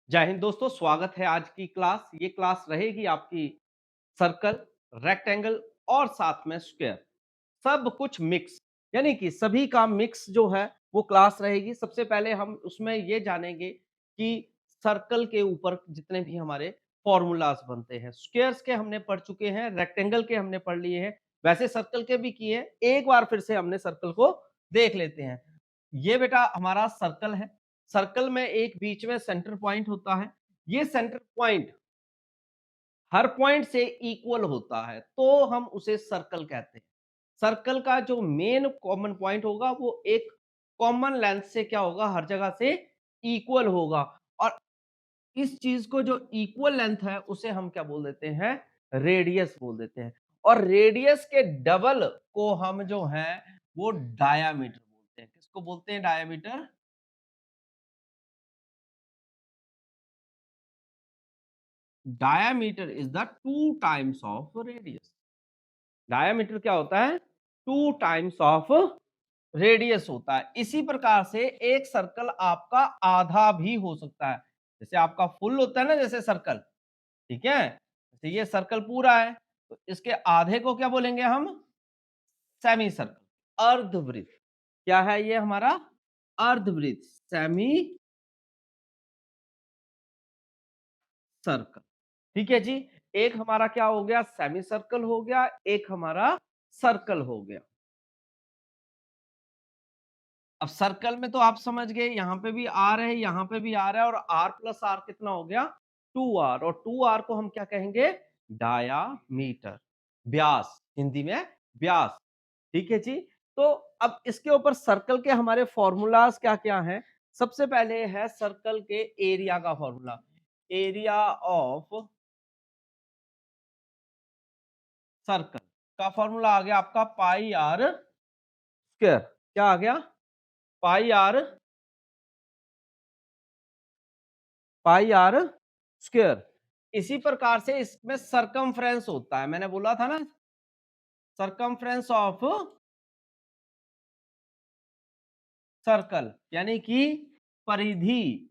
जय हिंद दोस्तों, स्वागत है आज की क्लास। ये क्लास रहेगी आपकी सर्कल, रेक्टेंगल और साथ में स्क्वायर, सब कुछ मिक्स, यानी कि सभी का मिक्स जो है वो क्लास रहेगी। सबसे पहले हम उसमें ये जानेंगे कि सर्कल के ऊपर जितने भी हमारे फॉर्मूलाज बनते हैं, स्क्वायर्स के हमने पढ़ चुके हैं, रेक्टेंगल के हमने पढ़ लिए हैं, वैसे सर्कल के भी किए हैं। एक बार फिर से हमने सर्कल को देख लेते हैं। ये बेटा हमारा सर्कल है। सर्कल में एक बीच में सेंटर पॉइंट होता है। ये सेंटर पॉइंट हर पॉइंट से इक्वल होता है तो हम उसे सर्कल कहते हैं। सर्कल का जो मेन कॉमन पॉइंट होगा वो एक कॉमन लेंथ से क्या होगा, हर जगह से इक्वल होगा। और इस चीज को जो इक्वल लेंथ है उसे हम क्या बोल देते हैं, रेडियस बोल देते हैं। और रेडियस के डबल को हम जो है वो डायामीटर बोलते हैं। किसको बोलते हैं? Diameter. Diameter is the two times of radius. Diameter क्या होता है? टू टाइम्स ऑफ रेडियस होता है। इसी प्रकार से एक सर्कल आपका आधा भी हो सकता है। जैसे आपका फुल होता है ना, जैसे सर्कल, ठीक है, जैसे ये सर्कल पूरा है तो इसके आधे को क्या बोलेंगे हम? सेमी सर्कल, अर्धवृत्त। क्या है ये हमारा? अर्धवृत्त, सेमी सर्कल। ठीक है जी। एक हमारा क्या हो गया? सेमी सर्कल हो गया, एक हमारा सर्कल हो गया। अब सर्कल में तो आप समझ गए, यहाँ पे भी आर है, यहाँ पे भी आर है, और आर प्लस आर कितना हो गया? 2r। और 2r को हम क्या कहेंगे? डायामीटर, व्यास, हिंदी में व्यास। ठीक है जी। तो अब इसके ऊपर सर्कल के हमारे फॉर्मूलाज क्या क्या हैं? सबसे पहले है सर्कल के एरिया का फॉर्मूला। एरिया ऑफ सर्कल का फॉर्मूला आ गया आपका पाई आर स्क्वायर। क्या आ गया? पाई आर, पाई आर स्क्वायर। इसी प्रकार से इसमें सरकमफ्रेंस होता है। मैंने बोला था ना, सरकमफ्रेंस ऑफ सर्कल, यानी कि परिधि।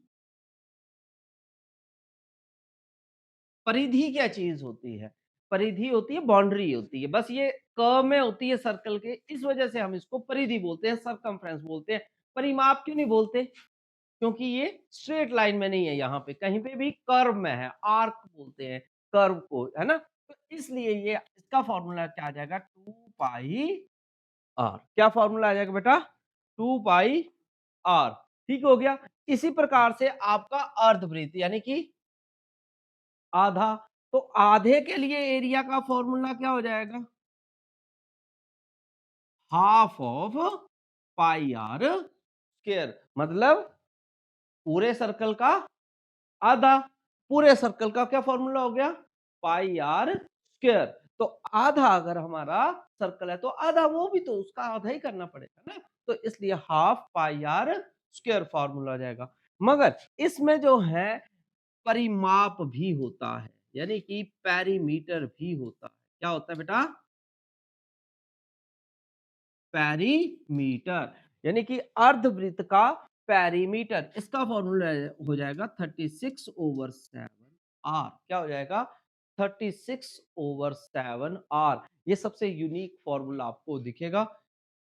परिधि क्या चीज होती है? परिधि होती है, बाउंड्री होती है, बस ये क में होती है सर्कल के, इस वजह से हम इसको परिधि बोलते हैं, सरकमफ्रेंस बोलते हैं। परिमाप क्यों नहीं बोलते? क्योंकि ये स्ट्रेट लाइन में नहीं है, यहाँ पे कहीं पे भी कर्व में है, आर्क बोलते हैं कर्व को, है ना? तो इसलिए ये इसका फॉर्मूला क्या आ जाएगा? 2 पाई आर। क्या फॉर्मूला आ जाएगा बेटा? 2 पाई आर। ठीक हो गया। इसी प्रकार से आपका अर्धवृत्त, यानी कि आधा, तो आधे के लिए एरिया का फॉर्मूला क्या हो जाएगा? Half of pi R square, मतलब पूरे सर्कल का आधा। पूरे सर्कल का क्या फॉर्मूला हो गया? पाई आर स्क्वायर। तो आधा अगर हमारा सर्कल है तो आधा वो भी तो उसका आधा ही करना पड़ेगा ना, तो इसलिए half pi R square formula आ जाएगा। मगर इसमें जो है परिमाप भी होता है, यानी कि पेरीमीटर भी होता है। क्या होता है बेटा? पेरीमीटर, यानी कि अर्धवृत्त का पेरीमीटर। इसका फॉर्मूला हो जाएगा 36/7 आर। क्या हो जाएगा? 36/7 आर। ये सबसे यूनिक फॉर्मूला आपको दिखेगा।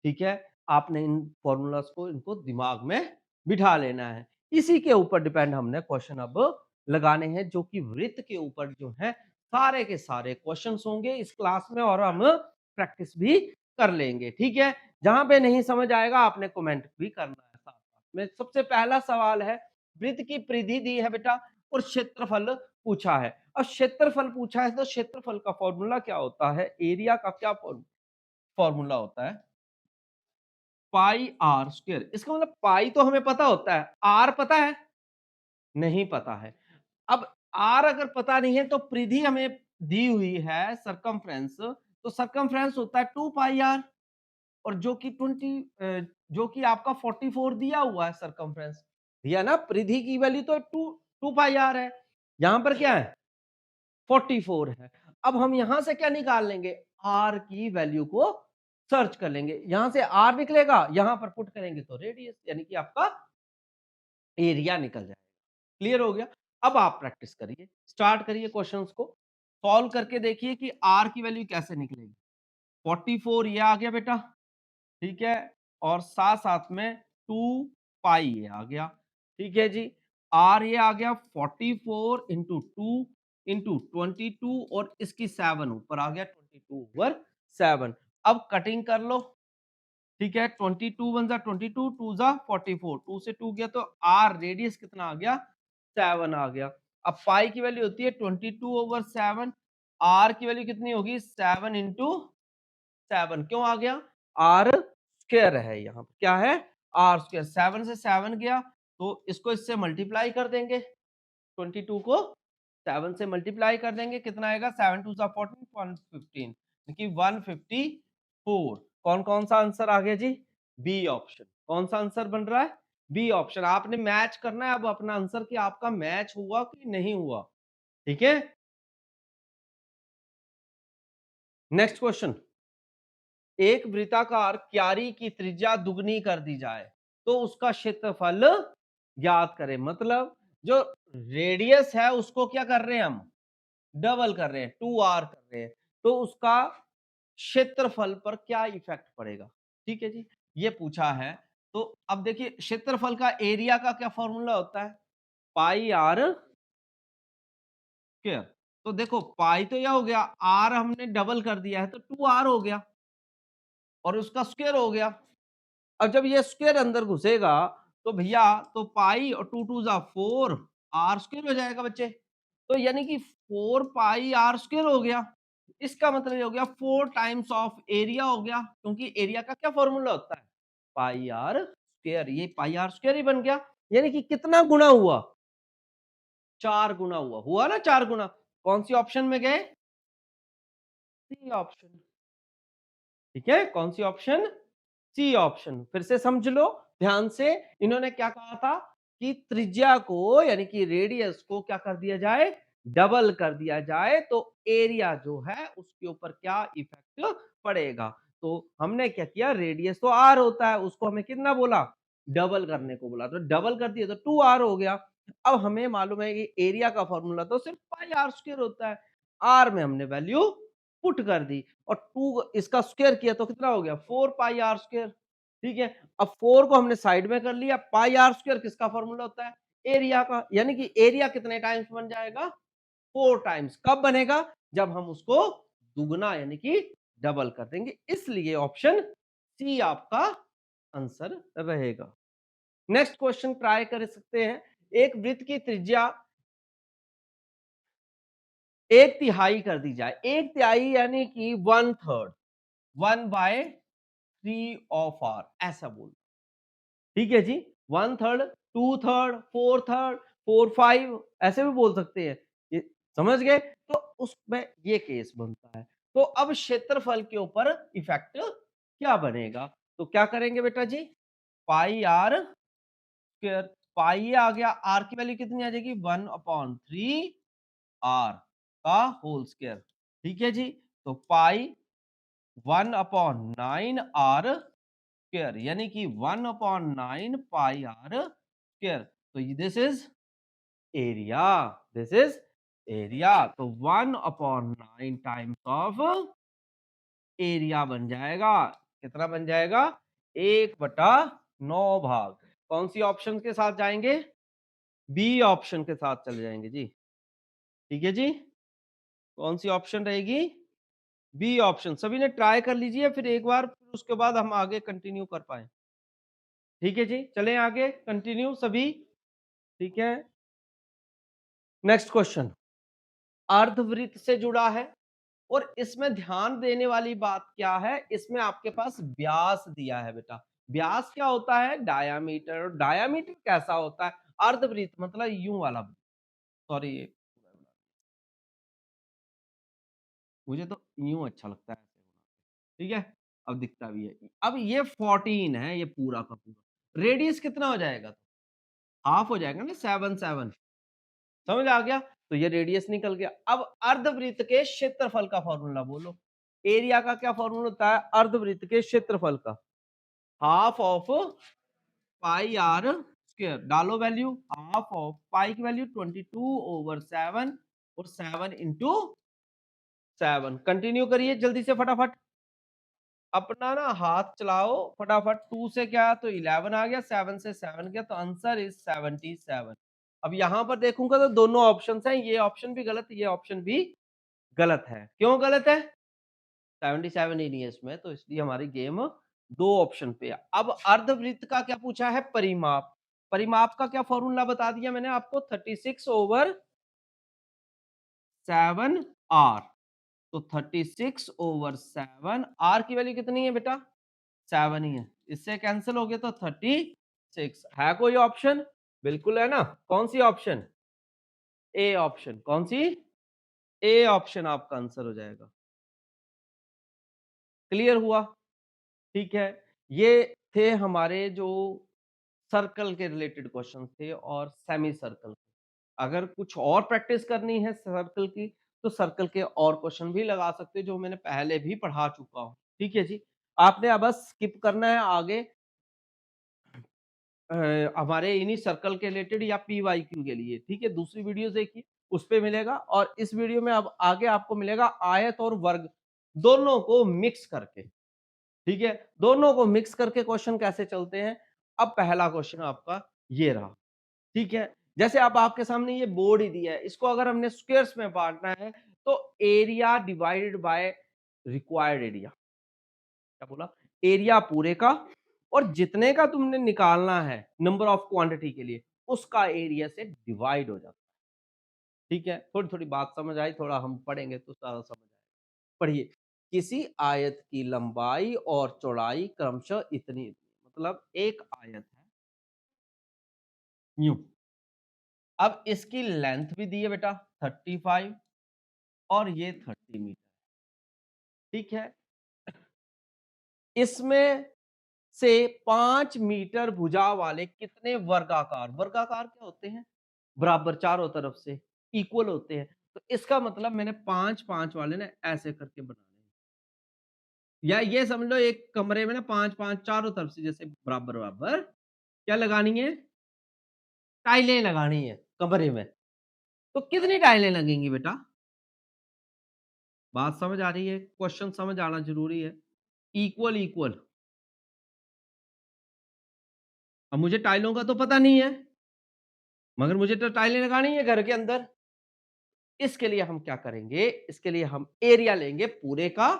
ठीक है, आपने इन फॉर्मूलाज को, इनको दिमाग में बिठा लेना है। इसी के ऊपर डिपेंड हमने क्वेश्चन अब लगाने हैं, जो कि वृत्त के ऊपर जो है सारे के सारे क्वेश्चंस होंगे इस क्लास में, और हम प्रैक्टिस भी कर लेंगे। ठीक है, जहां पे नहीं समझ आएगा आपने कमेंट भी करना है साथ साथ में। सबसे पहला सवाल है, वृत्त की परिधि दी है बेटा और क्षेत्रफल पूछा है। और क्षेत्रफल पूछा है तो क्षेत्रफल का फॉर्मूला क्या होता है? एरिया का क्या फॉर्मूला होता है? पाई आर स्क्वायर। इसका मतलब पाई तो हमें पता होता है, आर पता है? नहीं पता है। अब आर अगर पता नहीं है तो परिधि हमें दी हुई है सरकमफ्रेंस, तो सरकमफ्रेंस होता है 2 पाई आर। और जो कि जो कि आपका 44 दिया हुआ है सरकमफ्रेंस, दिया ना, परिधि की वैल्यू तो 2 पाई आर है, यहां पर क्या है? 44 है। अब हम यहां से क्या निकाल लेंगे? आर की वैल्यू को सर्च कर लेंगे, यहां से आर निकलेगा, यहां पर पुट करेंगे तो रेडियस, यानी कि आपका एरिया निकल जाएगा। क्लियर हो गया? अब आप प्रैक्टिस करिए, स्टार्ट करिए क्वेश्चंस को, सॉल्व करके देखिए कि आर की वैल्यू कैसे निकलेगी। 44 ये आ गया बेटा, ठीक है, और साथ साथ में 2 पाई ये आ गया, ठीक है जी। आर ये आ गया 44 इंटू 2 इंटू 22 और इसकी 7 ऊपर आ गया 22 ओवर 7। अब कटिंग कर लो, ठीक है, 22 वन जा 22, 2 जा 44, 2 से 2 गया तो आर रेडियस कितना आ गया 7 आ गया। अब पाई की वैल्यू होती है 22 ओवर 7, आर की वैल्यू कितनी होगी 7 इंटू 7, क्यों आ गया आर स्क्वायर है, यहाँ पे क्या है आर स्क्वायर, 7 से 7 गया तो इसको इससे मल्टीप्लाई कर देंगे, 22 को 7 से मल्टीप्लाई कर देंगे, कितना आएगा 7 टू सा 14, 115 कि 154। कौन कौन सा आंसर आ गया जी, बी ऑप्शन। कौन सा आंसर बन रहा है, बी ऑप्शन। आपने मैच करना है अब अपना आंसर कि आपका मैच हुआ कि नहीं हुआ, ठीक है। नेक्स्ट क्वेश्चन, एक वृत्ताकार क्यारी की त्रिज्या दुगनी कर दी जाए तो उसका क्षेत्रफल ज्ञात करें। मतलब जो रेडियस है उसको क्या कर रहे हैं हम, डबल कर रहे हैं, 2r कर रहे हैं, तो उसका क्षेत्रफल पर क्या इफेक्ट पड़ेगा, ठीक है जी, ये पूछा है। तो अब देखिए क्षेत्रफल का एरिया का क्या फॉर्मूला होता है, पाई आर स्क्वायर। तो देखो पाई तो यह हो गया, आर हमने डबल कर दिया है तो 2r हो गया और उसका स्क्वायर हो गया। अब जब ये स्क्वायर अंदर घुसेगा तो भैया तो पाई और 2 2 जा 4 आर स्क्वायर हो जाएगा बच्चे, तो यानी कि 4 पाई आर स्क्वायर हो गया। इसका मतलब ये हो गया 4 टाइम्स ऑफ एरिया हो गया, क्योंकि एरिया का क्या फॉर्मूला होता है पाई आर स्क्वायर, ये पाई आर स्क्वायर ही बन गया। यानी कि कितना गुना हुआ, 4 गुना हुआ ना 4 गुना। कौन सी ऑप्शन में गए, सी ऑप्शन, ठीक है, कौन सी ऑप्शन, सी ऑप्शन। फिर से समझ लो ध्यान से, इन्होंने क्या कहा था कि त्रिज्या को यानी कि रेडियस को क्या कर दिया जाए, डबल कर दिया जाए तो एरिया जो है उसके ऊपर क्या इफेक्ट पड़ेगा। तो हमने क्या किया, रेडियस तो आर होता है, उसको हमें कितना बोला, डबल करने को बोला, तो डबल कर दिया तो 2r हो गया। अब हमें मालूम है कि एरिया का फॉर्मूला तो सिर्फ पाई आर स्क्वायर होता है, आर में हमने वैल्यू पुट कर दी और 2 इसका स्क्वायर किया तो कितना हो गया 4 पाई आर स्क्वायर, ठीक है। अब 4 को हमने साइड में कर लिया, पाई आर स्क्वायर किसका फॉर्मूला होता है, एरिया का, यानी कि एरिया कितने टाइम्स बन जाएगा 4 टाइम्स। कब बनेगा, जब हम उसको दुगना यानी कि डबल कर देंगे, इसलिए ऑप्शन सी आपका आंसर रहेगा। नेक्स्ट क्वेश्चन ट्राई कर सकते हैं, एक वृत्त की त्रिज्या 1/3 कर दी जाए, 1/3 यानी कि 1/3, 1/3 ऑफ आर ऐसा बोल, ठीक है जी, 1/3, 2/3, 4/3, 4/5 ऐसे भी बोल सकते हैं, ये समझ गए। तो उसमें ये केस बनता है, तो अब क्षेत्रफल के ऊपर इफेक्ट क्या बनेगा, तो क्या करेंगे बेटा जी, पाई आर स्क्वायर, पाई आ गया, आर की वैल्यू कितनी आ जाएगी 1/3 आर का होल स्क्वायर, ठीक है जी। तो पाई 1/9 आर स्क्वायर यानी कि 1/9 पाई आर स्क्वायर, तो this is area, this is area. तो 1/9 टाइम्स ऑफ एरिया बन जाएगा, कितना बन जाएगा 1/9 भाग। कौन सी ऑप्शन के साथ जाएंगे, बी ऑप्शन के साथ चले जाएंगे जी, ठीक है जी। कौन सी ऑप्शन रहेगी, बी ऑप्शन। सभी ने ट्राई कर लीजिए फिर एक बार, फिर उसके बाद हम आगे कंटिन्यू कर पाए, ठीक है जी। चलें आगे कंटिन्यू सभी, ठीक है। नेक्स्ट क्वेश्चन अर्धवृत्त से जुड़ा है और इसमें ध्यान देने वाली बात क्या है, इसमें आपके पास व्यास दिया है बेटा। व्यास क्या होता है, डायामीटर। डायामीटर कैसा होता है, अर्धवृत्त मतलब यूं वाला, सॉरी मुझे तो यूं अच्छा लगता है, ठीक है, अब दिखता भी है। अब ये 14 है ये पूरा का पूरा, रेडियस कितना हो जाएगा, हाफ हो जाएगा ना, 7 7, समझ आ गया। तो ये रेडियस निकल गया। अब अर्धवृत्त के क्षेत्रफल का फॉर्मूला बोलो, एरिया का क्या फॉर्मूला होता है अर्धवृत्त के क्षेत्रफल का, half of pi R square, डालो वैल्यू हाफ ऑफ पाई की वैल्यू 22/7 और 7 इंटू 7। कंटिन्यू करिए जल्दी से फटाफट, अपना ना हाथ चलाओ फटाफट। 2 से क्या तो 11 आ गया, 7 से 7 गया, तो आंसर इज 77। अब यहां पर देखूंगा तो दोनों ऑप्शन हैं, ये ऑप्शन भी गलत, ये ऑप्शन भी गलत है। क्यों गलत है? 77 ही नहीं है इसमें, तो इसलिए हमारी गेम दो ऑप्शन पे है। अब अर्धवृत्त का क्या पूछा है? परिमाप। परिमाप का क्या फॉर्मूला बता दिया मैंने आपको, 36/7 आर। तो 36/7 आर की वैल्यू कितनी है बेटा? 7 ही है, इससे कैंसिल हो गया तो 36 है। कोई ऑप्शन? बिल्कुल है ना। कौन सी ऑप्शन? A option. कौन सी? ए ऑप्शन आपका आंसर हो जाएगा। क्लियर हुआ? ठीक है, ये थे हमारे जो सर्कल के रिलेटेड क्वेश्चन थे और सेमी सर्कल। अगर कुछ और प्रैक्टिस करनी है सर्कल की तो सर्कल के और क्वेश्चन भी लगा सकते हैं जो मैंने पहले भी पढ़ा चुका हूं। ठीक है जी, आपने अब बस स्किप करना है आगे हमारे इन्हीं सर्कल के रिलेटेड या पीवाईक्यू के लिए। ठीक है, दूसरी वीडियो देखिए, उस पे मिलेगा। और इस वीडियो में अब आगे आपको मिलेगा आयत और वर्ग दोनों को मिक्स करके। ठीक है, दोनों को मिक्स करके क्वेश्चन कैसे चलते हैं। अब पहला क्वेश्चन आपका ये रहा। ठीक है, जैसे अब आपके सामने ये बोर्ड ही दिया है, इसको अगर हमने स्क्वायर्स में बांटना है तो area divided by required area. क्या बोला? एरिया पूरे का और जितने का तुमने निकालना है नंबर ऑफ क्वांटिटी के लिए, उसका एरिया से डिवाइड हो जाता है। ठीक है, थोड़ी थोड़ी बात समझ आई, थोड़ा हम पढ़ेंगे तो सारा समझ आएगा। पढ़िए, किसी आयत की लंबाई और चौड़ाई क्रमशः इतनी, मतलब एक आयत है यूं। अब इसकी लेंथ भी दी है बेटा 35 और ये 30 मीटर। ठीक है, इसमें से 5 मीटर भुजा वाले कितने वर्गाकार, वर्गाकार क्या होते हैं? बराबर चारों तरफ से इक्वल होते हैं। तो इसका मतलब मैंने 5-5 वाले ना ऐसे करके बनाने हैं। या ये समझ लो एक कमरे में ना 5-5 चारों तरफ से जैसे बराबर बराबर क्या लगानी है? टाइलें लगानी है कमरे में। तो कितनी टाइलें लगेंगी बेटा? बात समझ आ रही है? क्वेश्चन समझ आना जरूरी है। Equal equal. अब मुझे टाइलों का तो पता नहीं है, मगर मुझे तो टाइलें लगानी है घर के अंदर। इसके लिए हम क्या करेंगे? इसके लिए हम एरिया लेंगे पूरे का,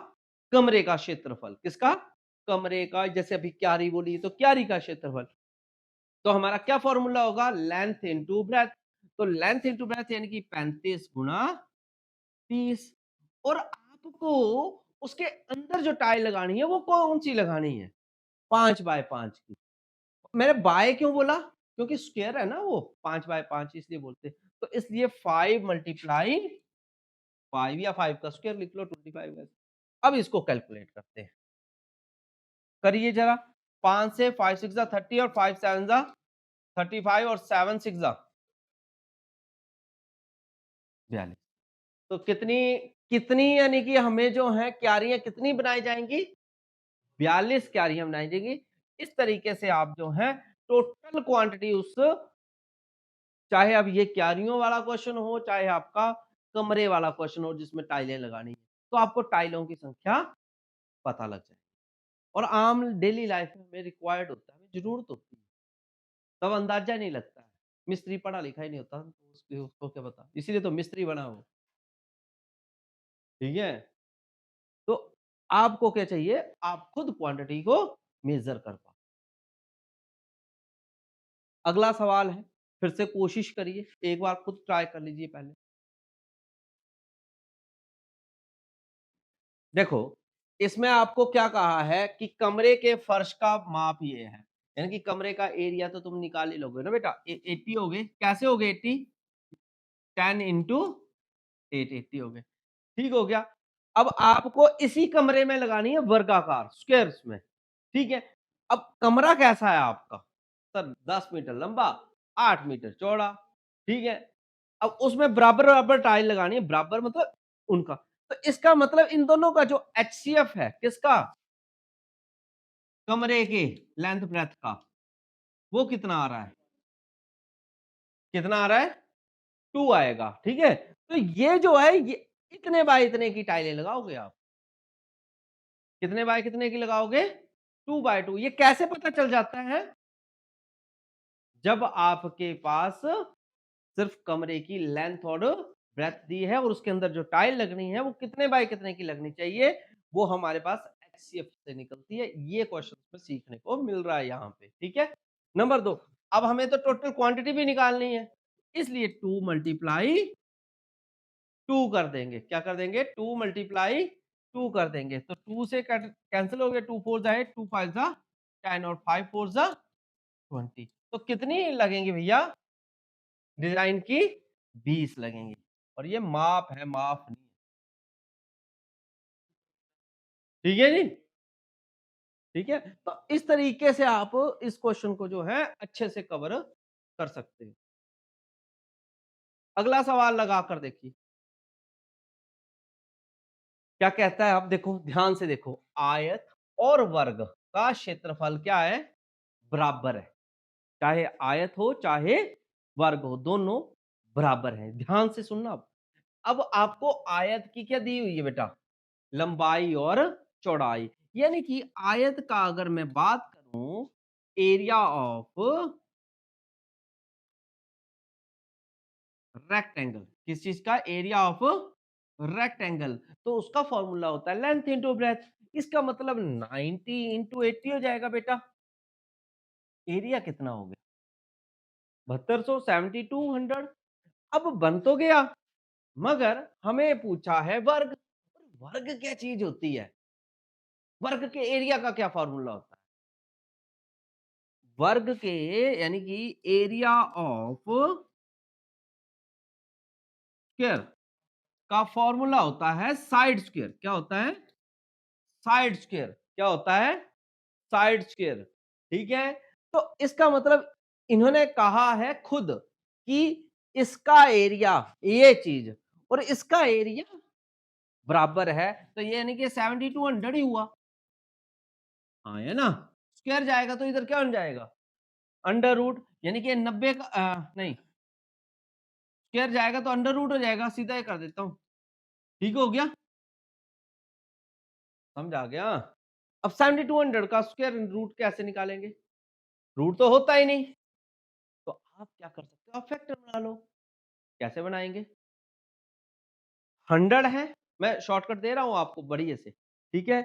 कमरे का क्षेत्रफल। किसका? कमरे का। जैसे अभी क्यारी बोली तो क्यारी का क्षेत्रफल। तो हमारा क्या फॉर्मूला होगा? Length into breadth. तो लेंथ इंटू ब्रेथ यानी कि 35 गुणा 30। और आपको उसके अंदर जो टाइल लगानी है वो कौन सी लगानी है? 5x5 की। मैंने बाय क्यों बोला? क्योंकि स्क्वायर है ना वो, 5x5 इसलिए बोलते हैं। तो इसलिए 5 मल्टीप्लाई 5 या 5 का स्क्वायर लिख लो 25 है। अब इसको कैलकुलेट करते हैं, करिए जरा। 5 से 5 6 30 और 5 7 35 और 7 6 42। तो कितनी कितनी यानी कि हमें जो है क्यारियां कितनी बनाई जाएंगी? 42 क्यारियां बनाई जाएंगी। इस तरीके से आप जो है टोटल क्वांटिटी उस, चाहे अब ये क्यारियों वाला क्वेश्चन हो चाहे आपका कमरे वाला क्वेश्चन हो जिसमें टाइलें लगानी है, तो आपको टाइलों की संख्या पता लग जाए। और आम डेली लाइफ में हमें रिक्वायर्ड होता है, हमें जरूरत होती है, तब अंदाजा नहीं लगता है। मिस्त्री पढ़ा लिखा ही नहीं होता तो उसको क्या पता, इसीलिए तो मिस्त्री बना हो। ठीक है, तो आपको क्या चाहिए? आप खुद क्वांटिटी को मेजर कर पाओ। अगला सवाल है, फिर से कोशिश करिए, एक बार खुद ट्राई कर लीजिए पहले। देखो, इसमें आपको क्या कहा है कि कमरे के फर्श का माप ये है, यानी कि कमरे का एरिया तो तुम निकाल ही लोगे ना बेटा। 80 हो गए, कैसे हो गए 80? 10 इंटू 8, 80 हो गए। ठीक हो गया। अब आपको इसी कमरे में लगानी है वर्गाकार स्क्वायर्स में। ठीक है, अब कमरा कैसा है आपका? सर 10 मीटर लंबा, 8 मीटर चौड़ा। ठीक है, अब उसमें बराबर बराबर टाइल लगानी है, बराबर मतलब उनका। तो इसका मतलब इन दोनों का जो एचसीएफ है, किसका? कमरे के लेंथ ब्रेथ का, वो कितना आ रहा है? कितना आ रहा है? 2 आएगा, ठीक है? तो ये जो है ये इतने बाय इतने की टाइलें लगाओगे आप। कितने बाय कितने की लगाओगे? 2 बाय 2। ये कैसे पता चल जाता है? जब आपके पास सिर्फ कमरे की लेंथ और ब्रेड्थ दी है और उसके अंदर जो टाइल लगनी है वो कितने बाय कितने की लगनी चाहिए, वो हमारे पास एचसीएफ से निकलती है। ये क्वेश्चन में सीखने को मिल रहा है यहाँ पे, ठीक है? नंबर 2, अब हमें तो टोटल क्वांटिटी भी निकालनी है, इसलिए 2 मल्टीप्लाई 2 कर देंगे। क्या कर देंगे? 2 मल्टीप्लाई 2 कर देंगे। तो 2 से कैंसिल हो गया, 2 4 जा 8, 2 5 जा 10 और 5 4 जा 20। तो कितनी लगेंगी भैया? डिजाइन की 20 लगेंगी और ये माप है, माप नहीं है। ठीक है जी? ठीक है? तो इस तरीके से आप इस क्वेश्चन को जो है अच्छे से कवर कर सकते हैं। अगला सवाल लगा कर देखिए। क्या कहता है? आप देखो, ध्यान से देखो। आयत और वर्ग का क्षेत्रफल क्या है? बराबर है। चाहे आयत हो चाहे वर्ग हो, दोनों बराबर हैं। ध्यान से सुनना। अब आपको आयत की क्या दी हुई है बेटा? लंबाई और चौड़ाई। यानी कि आयत का अगर मैं बात करूं, एरिया ऑफ रेक्टेंगल, किस चीज का? एरिया ऑफ रेक्टेंगल, तो उसका फॉर्मूला होता है लेंथ इंटू ब्रेथ। इसका मतलब 90 इंटू 80 हो जाएगा बेटा। एरिया कितना हो गया? 7200, 7200। अब बन तो गया, मगर हमें पूछा है वर्ग। वर्ग क्या चीज होती है? वर्ग के एरिया का क्या फॉर्मूला होता है? वर्ग के यानी कि एरिया ऑफ स्क्वायर का फॉर्मूला होता है साइड स्क्वायर। क्या होता है? Side square. क्या होता है? Side square. ठीक है? तो इसका मतलब इन्होंने कहा है खुद कि इसका एरिया, ये चीज और इसका एरिया बराबर है, तो ये यानी कि 7200 ही हुआ। हाँ, है ना? स्क्वायर जाएगा तो इधर क्या बन जाएगा? अंडर रूट, यानी कि 90 का नहीं, स्क्वायर जाएगा तो अंडर रूट हो जाएगा। सीधा ही कर देता हूँ। ठीक हो गया? समझ आ गया? अब 7200 का स्क्वायर रूट कैसे निकालेंगे? रूट तो होता ही नहीं। तो आप क्या कर सकते हो? आप फैक्टर बना लो। कैसे बनाएंगे? 100 है, मैं शॉर्टकट दे रहा हूँ आपको बढ़िया से। ठीक है?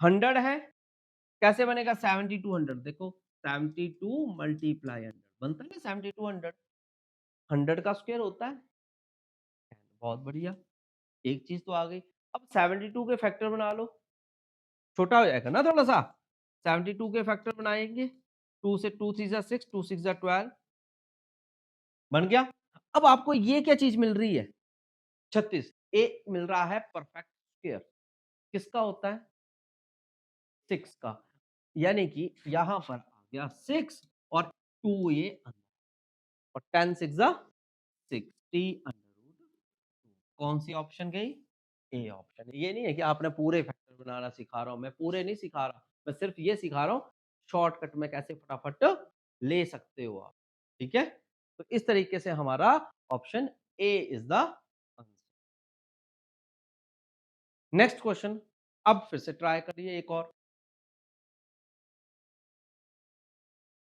100 है, कैसे बनेगा? 7200। देखो, 72 मल्टीप्लाई 100 बनता है 7200। 100 का स्क्वायर होता है। बहुत बढ़िया, एक चीज तो आ गई। अब 72 के फैक्टर बना लो। छोटा हो जाएगा ना थोड़ा सा। 72 के फैक्टर बनाएंगे। 2 से 2 3 जा 6, 2 6 जा 12 बन गया। अब आपको ये क्या चीज मिल रही है? 36। ए मिल रहा है परफेक्ट स्क्वायर। किसका होता है? 6 का। यानी कि यहां पर आ गया 6 और 2 ये और 10 6 जा 60 अंडर रूट। कौन सी ऑप्शन गई? A option. ये नहीं है कि आपने पूरे फैक्टर बनाना सिखा रहा हूं, मैं पूरे नहीं सिखा रहा, मैं सिर्फ ये सिखा रहा हूं शॉर्टकट में कैसे फटाफट ले सकते हो आप। ठीक है? तो इस तरीके से हमारा option A is the answer. Next question, अब फिर से ट्राई करिए एक और।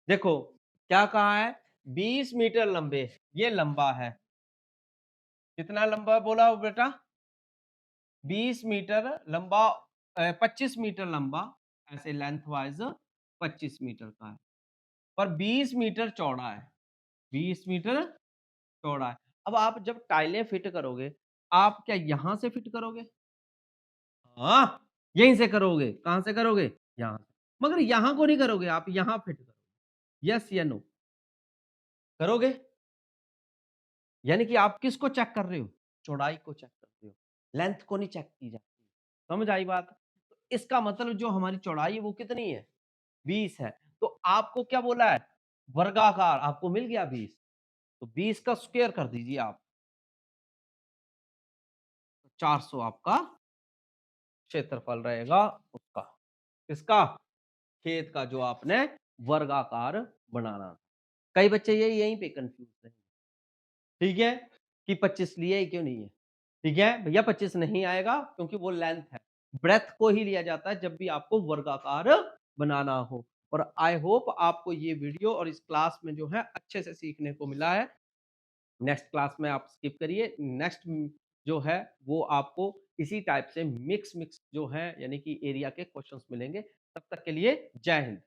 देखो, क्या कहा है? 20 मीटर लंबे, ये लंबा है। कितना लंबा बोला हो बेटा? 20 मीटर लंबा, 25 मीटर लंबा, ऐसे लेंथ वाइज 25 मीटर का है, पर 20 मीटर चौड़ा है। 20 मीटर चौड़ा है। अब आप जब टाइलें फिट करोगे, आप क्या यहां से फिट करोगे? हाँ, यहीं से करोगे। कहां से करोगे? यहां से। मगर यहां को नहीं करोगे, आप यहां फिट करोगे। यस या नो? करोगे? यानी कि आप किसको चेक कर रहे हो? चौड़ाई को चेक कर रहे हो, लेंथ को नहीं चेक की जाती। समझ आई बात? तो इसका मतलब जो हमारी चौड़ाई है वो कितनी है? 20 है। तो आपको क्या बोला है? वर्गाकार, आपको मिल गया 20। तो 20 का स्क्वायर कर दीजिए आप। 400 आपका क्षेत्रफल रहेगा उसका। किसका? खेत का, जो आपने वर्गाकार बनाना। कई बच्चे यही यहीं पे कंफ्यूज हैं। ठीक है? कि 25 लिए ही क्यों नहीं है? ठीक है? भैया 25 नहीं आएगा क्योंकि वो लेंथ है। ब्रेडथ को ही लिया जाता है जब भी आपको वर्गाकार बनाना हो। और आई होप आपको ये वीडियो और इस क्लास में जो है अच्छे से सीखने को मिला है। नेक्स्ट क्लास में आप स्किप करिए। नेक्स्ट जो है वो आपको इसी टाइप से मिक्स जो है यानी कि एरिया के क्वेश्चंस मिलेंगे। तब तक के लिए जय हिंद।